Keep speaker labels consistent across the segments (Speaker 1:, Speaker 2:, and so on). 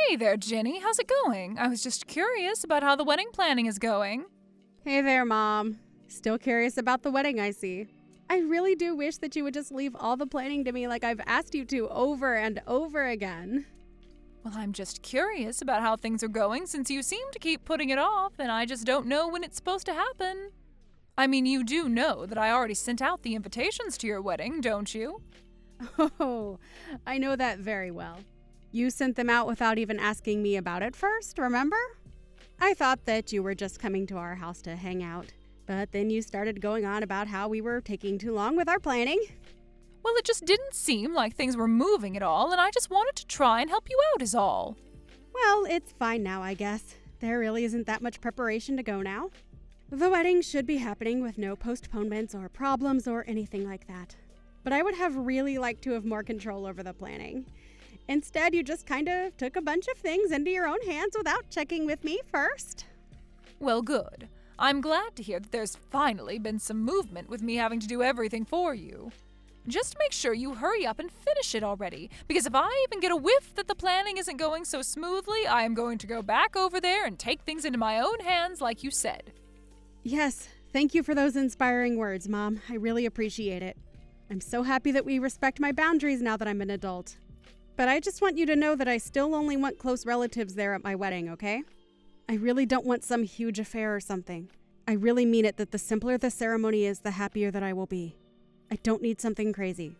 Speaker 1: Hey there, Jenny. How's it going? I was just curious about how the wedding planning is going.
Speaker 2: Hey there, Mom. Still curious about the wedding, I see. I really do wish that you would just leave all the planning to me like I've asked you to over and over again.
Speaker 1: Well, I'm just curious about how things are going since you seem to keep putting it off and I just don't know when it's supposed to happen. I mean, you do know that I already sent out the invitations to your wedding, don't you?
Speaker 2: Oh, I know that very well. You sent them out without even asking me about it first, remember? I thought that you were just coming to our house to hang out, but then you started going on about how we were taking too long with our planning.
Speaker 1: Well, it just didn't seem like things were moving at all, and I just wanted to try and help you out is all.
Speaker 2: Well, it's fine now, I guess. There really isn't that much preparation to go now. The wedding should be happening with no postponements or problems or anything like that. But I would have really liked to have more control over the planning. Instead, you just kind of took a bunch of things into your own hands without checking with me first.
Speaker 1: Well, good. I'm glad to hear that there's finally been some movement with me having to do everything for you. Just make sure you hurry up and finish it already, because if I even get a whiff that the planning isn't going so smoothly, I am going to go back over there and take things into my own hands like you said.
Speaker 2: Yes, thank you for those inspiring words, Mom. I really appreciate it. I'm so happy that we respect my boundaries now that I'm an adult. But I just want you to know that I still only want close relatives there at my wedding, okay? I really don't want some huge affair or something. I really mean it that the simpler the ceremony is, the happier that I will be. I don't need something crazy.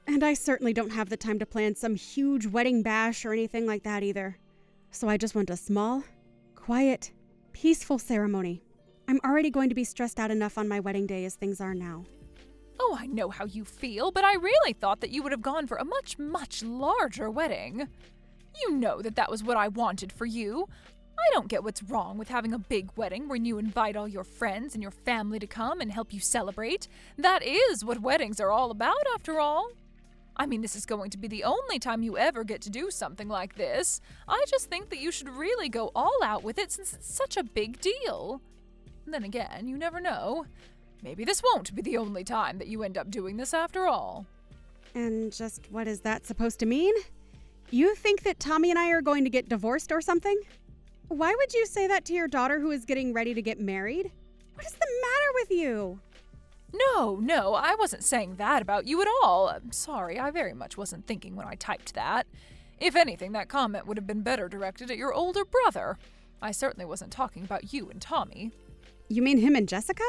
Speaker 2: And I certainly don't have the time to plan some huge wedding bash or anything like that either. So I just want a small, quiet, peaceful ceremony. I'm already going to be stressed out enough on my wedding day as things are now.
Speaker 1: Oh, I know how you feel, but I really thought that you would have gone for a much, much larger wedding. You know that that was what I wanted for you. I don't get what's wrong with having a big wedding when you invite all your friends and your family to come and help you celebrate. That is what weddings are all about, after all. I mean, this is going to be the only time you ever get to do something like this. I just think that you should really go all out with it since it's such a big deal. Then again, you never know. Maybe this won't be the only time that you end up doing this after all.
Speaker 2: And just what is that supposed to mean? You think that Tommy and I are going to get divorced or something? Why would you say that to your daughter who is getting ready to get married? What is the matter with you?
Speaker 1: No, I wasn't saying that about you at all. I'm sorry, I very much wasn't thinking when I typed that. If anything, that comment would have been better directed at your older brother. I certainly wasn't talking about you and Tommy.
Speaker 2: You mean him and Jessica?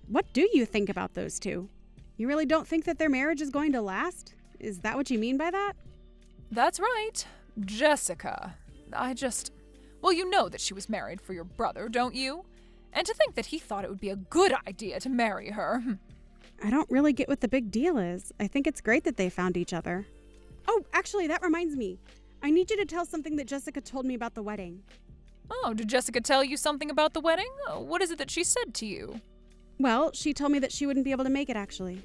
Speaker 2: What do you think about those two? You really don't think that their marriage is going to last? Is that what you mean by that?
Speaker 1: That's right. Jessica. Well, you know that she was married for your brother, don't you? And to think that he thought it would be a good idea to marry her.
Speaker 2: I don't really get what the big deal is. I think it's great that they found each other. Oh, actually, that reminds me. I need you to tell something that Jessica told me about the wedding.
Speaker 1: Oh, did Jessica tell you something about the wedding? What is it that she said to you?
Speaker 2: Well, she told me that she wouldn't be able to make it, actually.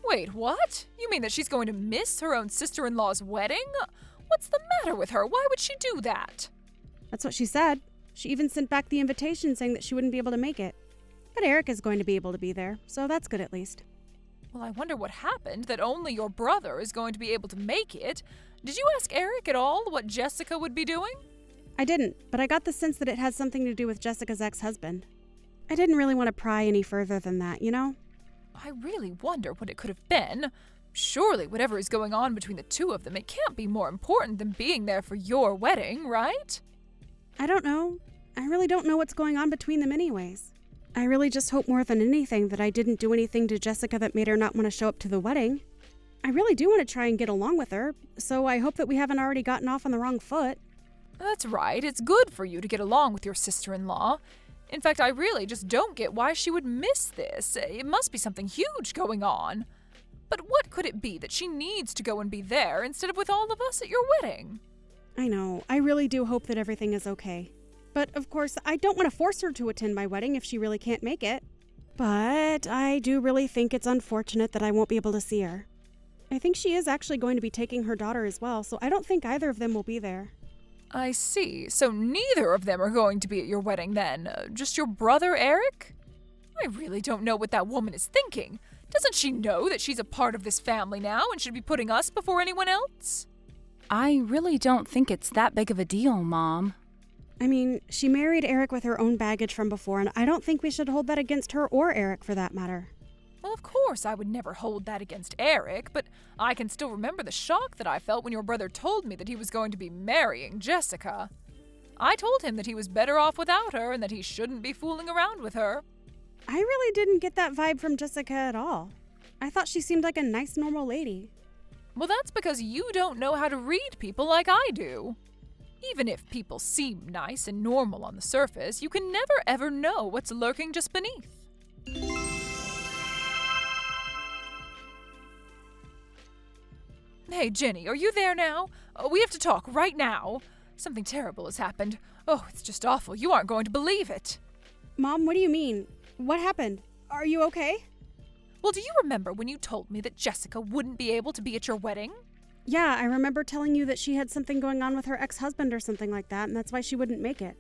Speaker 1: Wait, what? You mean that she's going to miss her own sister-in-law's wedding? What's the matter with her? Why would she do that?
Speaker 2: That's what she said. She even sent back the invitation saying that she wouldn't be able to make it. But Eric is going to be able to be there, so that's good at least.
Speaker 1: Well, I wonder what happened that only your brother is going to be able to make it. Did you ask Eric at all what Jessica would be doing?
Speaker 2: I didn't, but I got the sense that it has something to do with Jessica's ex-husband. I didn't really want to pry any further than that, you know?
Speaker 1: I really wonder what it could have been. Surely whatever is going on between the two of them, it can't be more important than being there for your wedding, right?
Speaker 2: I don't know. I really don't know what's going on between them anyways. I really just hope more than anything that I didn't do anything to Jessica that made her not want to show up to the wedding. I really do want to try and get along with her, so I hope that we haven't already gotten off on the wrong foot.
Speaker 1: That's right. It's good for you to get along with your sister-in-law. In fact, I really just don't get why she would miss this. It must be something huge going on. But what could it be that she needs to go and be there instead of with all of us at your wedding?
Speaker 2: I know. I really do hope that everything is okay. But, of course, I don't want to force her to attend my wedding if she really can't make it. But I do really think it's unfortunate that I won't be able to see her. I think she is actually going to be taking her daughter as well, so I don't think either of them will be there.
Speaker 1: I see. So neither of them are going to be at your wedding then? Just your brother, Eric? I really don't know what that woman is thinking. Doesn't she know that she's a part of this family now and should be putting us before anyone else?
Speaker 3: I really don't think it's that big of a deal, Mom.
Speaker 2: I mean, she married Eric with her own baggage from before, and I don't think we should hold that against her or Eric for that matter.
Speaker 1: Well, of course, I would never hold that against Eric, but I can still remember the shock that I felt when your brother told me that he was going to be marrying Jessica. I told him that he was better off without her and that he shouldn't be fooling around with her.
Speaker 2: I really didn't get that vibe from Jessica at all. I thought she seemed like a nice, normal lady.
Speaker 1: Well, that's because you don't know how to read people like I do. Even if people seem nice and normal on the surface, you can never ever know what's lurking just beneath. Hey, Jenny, are you there now? We have to talk right now. Something terrible has happened. Oh, it's just awful. You aren't going to believe it.
Speaker 2: Mom, what do you mean? What happened? Are you okay?
Speaker 1: Well, do you remember when you told me that Jessica wouldn't be able to be at your wedding?
Speaker 2: Yeah, I remember telling you that she had something going on with her ex-husband or something like that, and that's why she wouldn't make it.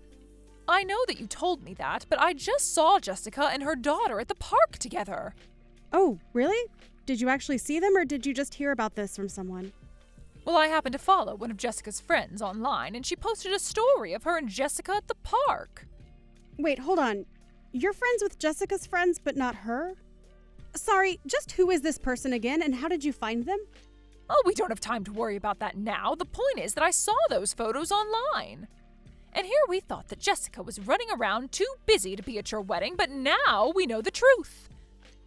Speaker 1: I know that you told me that, but I just saw Jessica and her daughter at the park together.
Speaker 2: Oh, really? Did you actually see them, or did you just hear about this from someone?
Speaker 1: Well, I happened to follow one of Jessica's friends online, and she posted a story of her and Jessica at the park.
Speaker 2: Wait, hold on. You're friends with Jessica's friends, but not her? Sorry, just who is this person again, and how did you find them?
Speaker 1: Oh, we don't have time to worry about that now. The point is that I saw those photos online. And here we thought that Jessica was running around too busy to be at your wedding, but now we know the truth.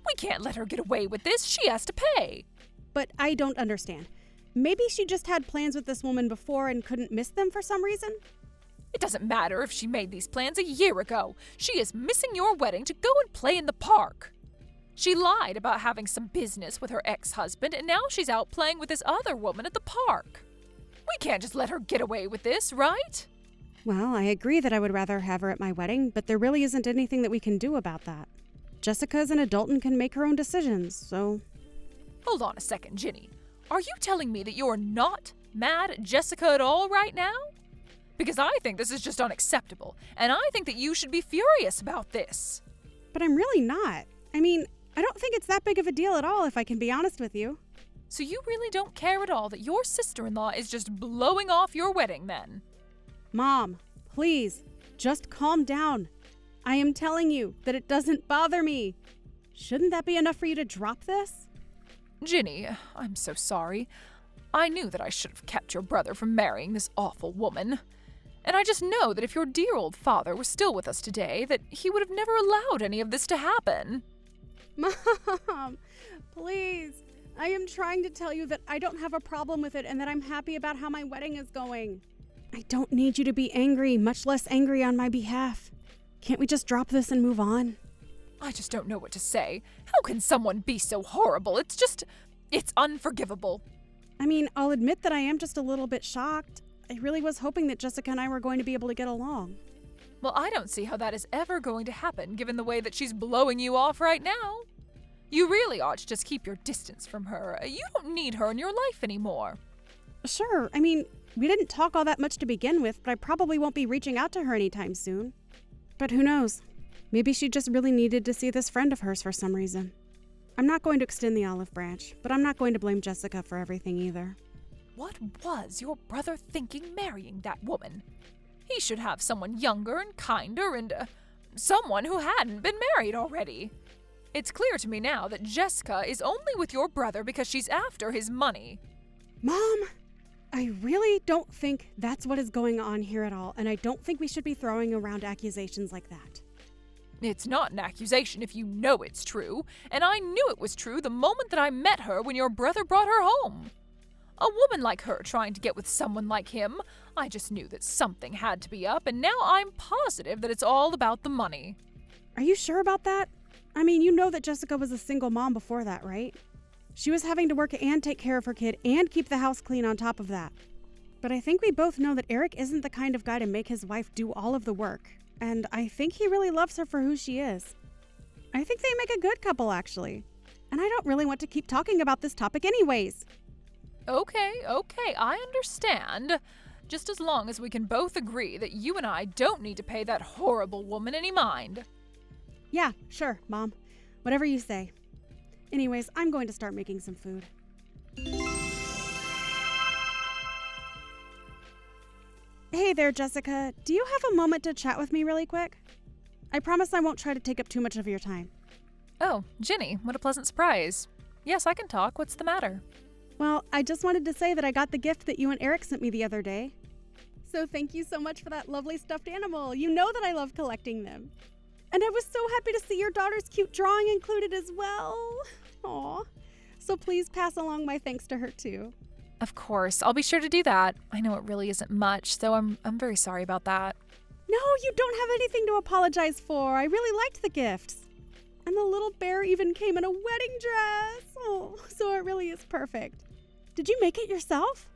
Speaker 1: We can't let her get away with this. She has to pay.
Speaker 2: But I don't understand. Maybe she just had plans with this woman before and couldn't miss them for some reason?
Speaker 1: It doesn't matter if she made these plans a year ago. She is missing your wedding to go and play in the park. She lied about having some business with her ex-husband, and now she's out playing with this other woman at the park. We can't just let her get away with this, right?
Speaker 2: Well, I agree that I would rather have her at my wedding, but there really isn't anything that we can do about that. Jessica is an adult and can make her own decisions, so...
Speaker 1: Hold on a second, Ginny. Are you telling me that you're not mad at Jessica at all right now? Because I think this is just unacceptable, and I think that you should be furious about this.
Speaker 2: But I'm really not. I mean, I don't think it's that big of a deal at all, if I can be honest with you.
Speaker 1: So you really don't care at all that your sister-in-law is just blowing off your wedding then?
Speaker 2: Mom, please, just calm down. I am telling you that it doesn't bother me. Shouldn't that be enough for you to drop this?
Speaker 1: Ginny, I'm so sorry. I knew that I should have kept your brother from marrying this awful woman. And I just know that if your dear old father was still with us today, that he would have never allowed any of this to happen.
Speaker 2: Mom, please. I am trying to tell you that I don't have a problem with it and that I'm happy about how my wedding is going. I don't need you to be angry, much less angry on my behalf. Can't we just drop this and move on?
Speaker 1: I just don't know what to say. How can someone be so horrible? It's unforgivable.
Speaker 2: I mean, I'll admit that I am just a little bit shocked. I really was hoping that Jessica and I were going to be able to get along.
Speaker 1: Well, I don't see how that is ever going to happen, given the way that she's blowing you off right now. You really ought to just keep your distance from her. You don't need her in your life anymore.
Speaker 2: Sure, I mean, we didn't talk all that much to begin with, but I probably won't be reaching out to her anytime soon. But who knows? Maybe she just really needed to see this friend of hers for some reason. I'm not going to extend the olive branch, but I'm not going to blame Jessica for everything either.
Speaker 1: What was your brother thinking marrying that woman? He should have someone younger and kinder and someone who hadn't been married already. It's clear to me now that Jessica is only with your brother because she's after his money.
Speaker 2: Mom, I really don't think that's what is going on here at all, and I don't think we should be throwing around accusations like that.
Speaker 1: It's not an accusation if you know it's true, and I knew it was true the moment that I met her when your brother brought her home. A woman like her trying to get with someone like him, I just knew that something had to be up, and now I'm positive that it's all about the money.
Speaker 2: Are you sure about that? I mean, you know that Jessica was a single mom before that, right? She was having to work and take care of her kid and keep the house clean on top of that. But I think we both know that Eric isn't the kind of guy to make his wife do all of the work. And I think he really loves her for who she is. I think they make a good couple, actually. And I don't really want to keep talking about this topic anyways.
Speaker 1: Okay, I understand. Just as long as we can both agree that you and I don't need to pay that horrible woman any mind.
Speaker 2: Yeah, sure, Mom. Whatever you say. Anyways, I'm going to start making some food. Hey there, Jessica. Do you have a moment to chat with me really quick? I promise I won't try to take up too much of your time.
Speaker 1: Oh, Ginny, what a pleasant surprise. Yes, I can talk. What's the matter?
Speaker 2: Well, I just wanted to say that I got the gift that you and Eric sent me the other day. So thank you so much for that lovely stuffed animal. You know that I love collecting them. And I was so happy to see your daughter's cute drawing included as well. Aw. So please pass along my thanks to her too.
Speaker 1: Of course, I'll be sure to do that. I know it really isn't much, so I'm very sorry about that.
Speaker 2: No, you don't have anything to apologize for. I really liked the gifts. And the little bear even came in a wedding dress. Oh, so it really is perfect. Did you make it yourself?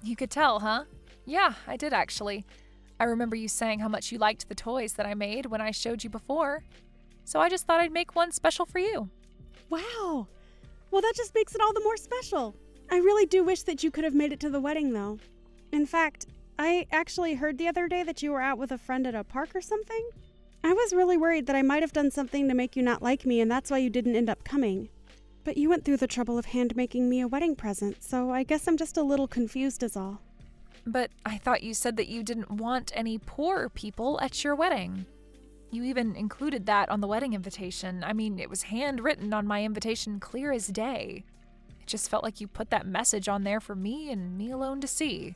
Speaker 1: You could tell, huh? Yeah, I did actually. I remember you saying how much you liked the toys that I made when I showed you before. So I just thought I'd make one special for you.
Speaker 2: Wow. Well, that just makes it all the more special. I really do wish that you could have made it to the wedding, though. In fact, I actually heard the other day that you were out with a friend at a park or something. I was really worried that I might have done something to make you not like me, and that's why you didn't end up coming. But you went through the trouble of hand-making me a wedding present, so I guess I'm just a little confused is all.
Speaker 1: But I thought you said that you didn't want any poor people at your wedding. You even included that on the wedding invitation. I mean, it was handwritten on my invitation clear as day. It just felt like you put that message on there for me and me alone to see.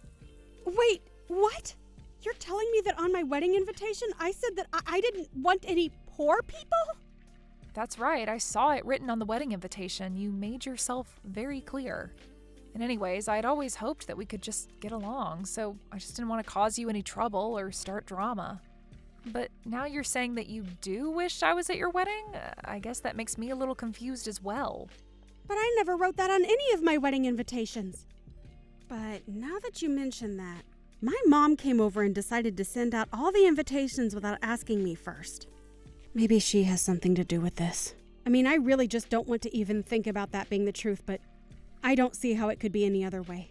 Speaker 2: Wait, what? You're telling me that on my wedding invitation I said that I didn't want any poor people?
Speaker 1: That's right, I saw it written on the wedding invitation. You made yourself very clear. And anyways, I'd always hoped that we could just get along, so I just didn't want to cause you any trouble or start drama. But now you're saying that you do wish I was at your wedding? I guess that makes me a little confused as well.
Speaker 2: But I never wrote that on any of my wedding invitations. But now that you mention that, my mom came over and decided to send out all the invitations without asking me first. Maybe she has something to do with this. I mean, I really just don't want to even think about that being the truth, but I don't see how it could be any other way.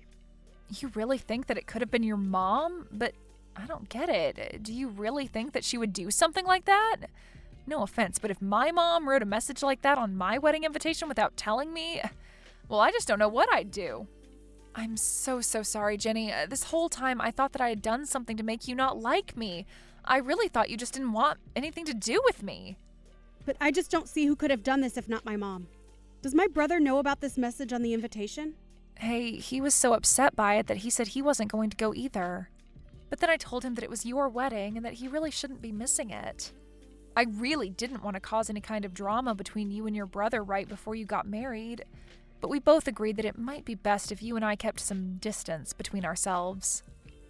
Speaker 1: You really think that it could have been your mom? But I don't get it. Do you really think that she would do something like that? No offense, but if my mom wrote a message like that on my wedding invitation without telling me, well, I just don't know what I'd do. I'm so sorry, Jenny. This whole time I thought that I had done something to make you not like me. I really thought you just didn't want anything to do with me.
Speaker 2: But I just don't see who could have done this if not my mom. Does my brother know about this message on the invitation?
Speaker 1: Hey, he was so upset by it that he said he wasn't going to go either. But then I told him that it was your wedding and that he really shouldn't be missing it. I really didn't want to cause any kind of drama between you and your brother right before you got married, but we both agreed that it might be best if you and I kept some distance between ourselves.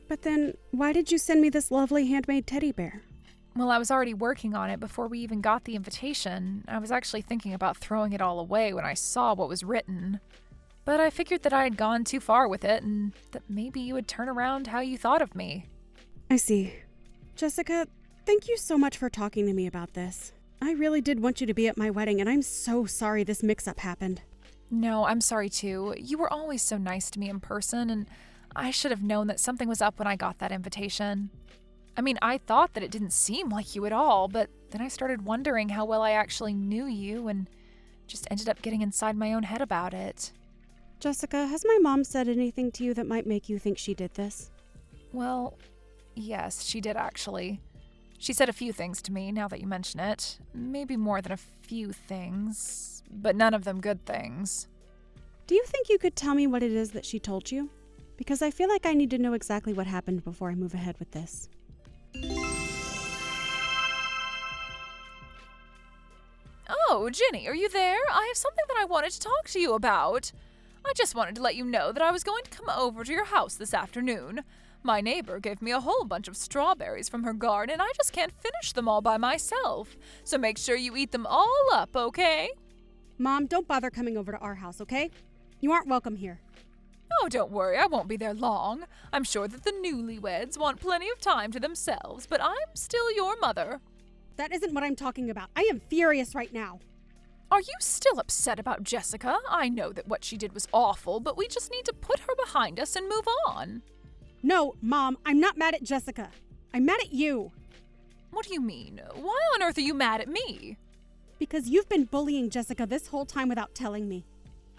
Speaker 2: But then, why did you send me this lovely handmade teddy bear?
Speaker 1: Well, I was already working on it before we even got the invitation. I was actually thinking about throwing it all away when I saw what was written. But I figured that I had gone too far with it and that maybe you would turn around how you thought of me.
Speaker 2: I see. Jessica, thank you so much for talking to me about this. I really did want you to be at my wedding, and I'm so sorry this mix-up happened.
Speaker 1: No, I'm sorry too. You were always so nice to me in person, and I should have known that something was up when I got that invitation. I mean, I thought that it didn't seem like you at all, but then I started wondering how well I actually knew you and just ended up getting inside my own head about it.
Speaker 2: Jessica, has my mom said anything to you that might make you think she did this?
Speaker 1: Well, yes, she did actually. She said a few things to me now that you mention it. Maybe more than a few things, but none of them good things.
Speaker 2: Do you think you could tell me what it is that she told you? Because I feel like I need to know exactly what happened before I move ahead with this.
Speaker 1: Oh, Ginny, are you there? I have something that I wanted to talk to you about. I just wanted to let you know that I was going to come over to your house this afternoon. My neighbor gave me a whole bunch of strawberries from her garden, and I just can't finish them all by myself. So make sure you eat them all up, okay?
Speaker 2: Mom, don't bother coming over to our house, okay? You aren't welcome here.
Speaker 1: Oh, don't worry, I won't be there long. I'm sure that the newlyweds want plenty of time to themselves, but I'm still your mother.
Speaker 2: That isn't what I'm talking about. I am furious right now.
Speaker 1: Are you still upset about Jessica? I know that what she did was awful, but we just need to put her behind us and move on.
Speaker 2: No, Mom, I'm not mad at Jessica. I'm mad at you.
Speaker 1: What do you mean? Why on earth are you mad at me?
Speaker 2: Because you've been bullying Jessica this whole time without telling me.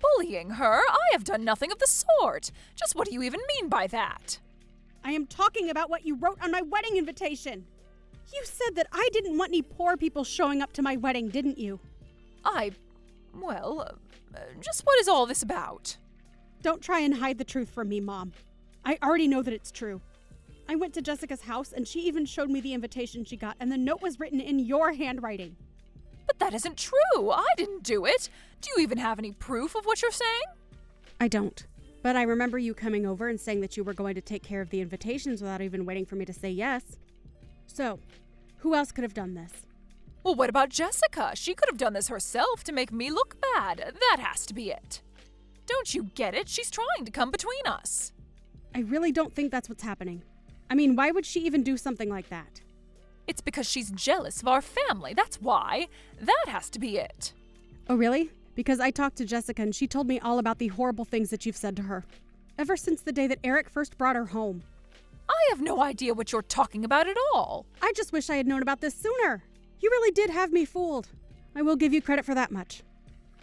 Speaker 1: Bullying her? I have done nothing of the sort. Just what do you even mean by that?
Speaker 2: I am talking about what you wrote on my wedding invitation. You said that I didn't want any poor people showing up to my wedding, didn't you?
Speaker 1: Just what is all this about?
Speaker 2: Don't try and hide the truth from me, Mom. I already know that it's true. I went to Jessica's house and she even showed me the invitation she got, and the note was written in your handwriting.
Speaker 1: But that isn't true. I didn't do it. Do you even have any proof of what you're saying?
Speaker 2: I don't. But I remember you coming over and saying that you were going to take care of the invitations without even waiting for me to say yes. So, who else could have done this?
Speaker 1: Well, what about Jessica? She could have done this herself to make me look bad. That has to be it. Don't you get it? She's trying to come between us.
Speaker 2: I really don't think that's what's happening. I mean, why would she even do something like that?
Speaker 1: It's because she's jealous of our family. That's why. That has to be it.
Speaker 2: Oh, really? Because I talked to Jessica and she told me all about the horrible things that you've said to her. Ever since the day that Eric first brought her home.
Speaker 1: I have no idea what you're talking about at all.
Speaker 2: I just wish I had known about this sooner. You really did have me fooled. I will give you credit for that much.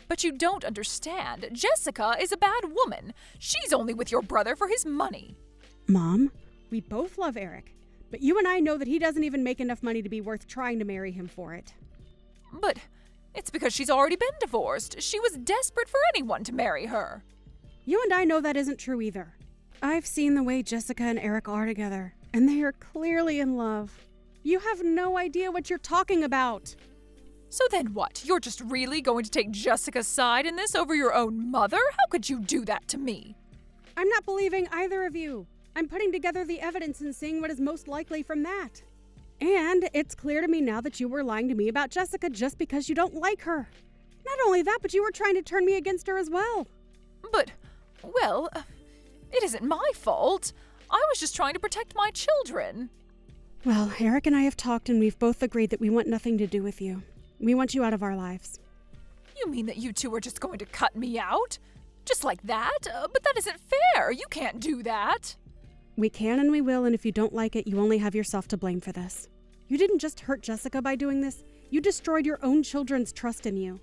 Speaker 1: But you don't understand. Jessica is a bad woman. She's only with your brother for his money.
Speaker 2: Mom, we both love Eric. But you and I know that he doesn't even make enough money to be worth trying to marry him for it.
Speaker 1: But it's because she's already been divorced. She was desperate for anyone to marry her.
Speaker 2: You and I know that isn't true either. I've seen the way Jessica and Eric are together, and they are clearly in love. You have no idea what you're talking about.
Speaker 1: So then what? You're just really going to take Jessica's side in this over your own mother? How could you do that to me?
Speaker 2: I'm not believing either of you. I'm putting together the evidence and seeing what is most likely from that. And it's clear to me now that you were lying to me about Jessica just because you don't like her. Not only that, but you were trying to turn me against her as well.
Speaker 1: But, well, it isn't my fault. I was just trying to protect my children.
Speaker 2: Well, Eric and I have talked and we've both agreed that we want nothing to do with you. We want you out of our lives.
Speaker 1: You mean that you two are just going to cut me out? Just like that? But that isn't fair. You can't do that.
Speaker 2: We can and we will, and if you don't like it, you only have yourself to blame for this. You didn't just hurt Jessica by doing this. You destroyed your own children's trust in you.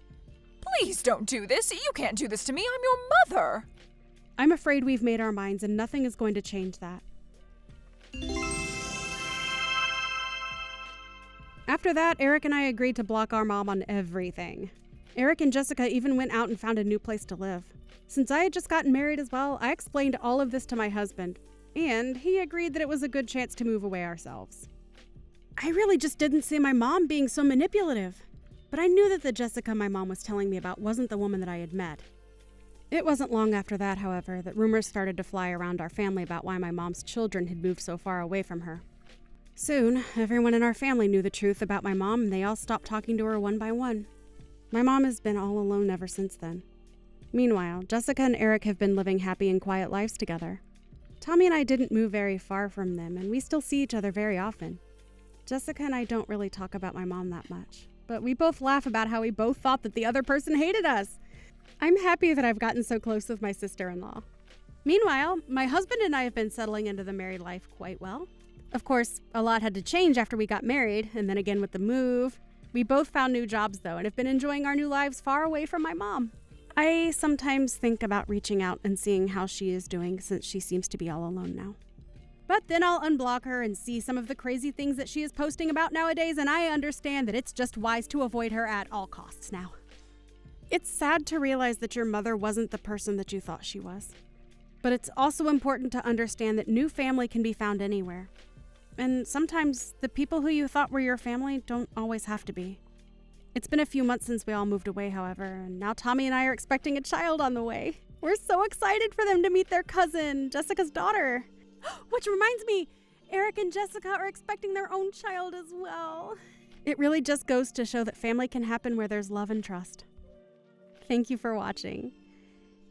Speaker 1: Please don't do this. You can't do this to me. I'm your mother.
Speaker 2: I'm afraid we've made our minds and nothing is going to change that. After that, Eric and I agreed to block our mom on everything. Eric and Jessica even went out and found a new place to live. Since I had just gotten married as well, I explained all of this to my husband, and he agreed that it was a good chance to move away ourselves. I really just didn't see my mom being so manipulative, but I knew that the Jessica my mom was telling me about wasn't the woman that I had met. It wasn't long after that, however, that rumors started to fly around our family about why my mom's children had moved so far away from her. Soon, everyone in our family knew the truth about my mom, and they all stopped talking to her one by one. My mom has been all alone ever since then. Meanwhile, Jessica and Eric have been living happy and quiet lives together. Tommy and I didn't move very far from them, and we still see each other very often. Jessica and I don't really talk about my mom that much, but we both laugh about how we both thought that the other person hated us. I'm happy that I've gotten so close with my sister-in-law. Meanwhile, my husband and I have been settling into the married life quite well. Of course, a lot had to change after we got married, and then again with the move. We both found new jobs, though, and have been enjoying our new lives far away from my mom. I sometimes think about reaching out and seeing how she is doing, since she seems to be all alone now. But then I'll unblock her and see some of the crazy things that she is posting about nowadays, and I understand that it's just wise to avoid her at all costs now. It's sad to realize that your mother wasn't the person that you thought she was. But it's also important to understand that new family can be found anywhere. And sometimes the people who you thought were your family don't always have to be. It's been a few months since we all moved away, however, and now Tommy and I are expecting a child on the way. We're so excited for them to meet their cousin, Jessica's daughter. Which reminds me, Eric and Jessica are expecting their own child as well. It really just goes to show that family can happen where there's love and trust. Thank you for watching.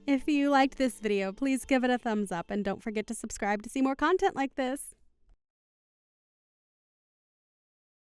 Speaker 2: If you liked this video, please give it a thumbs up and don't forget to subscribe to see more content like this.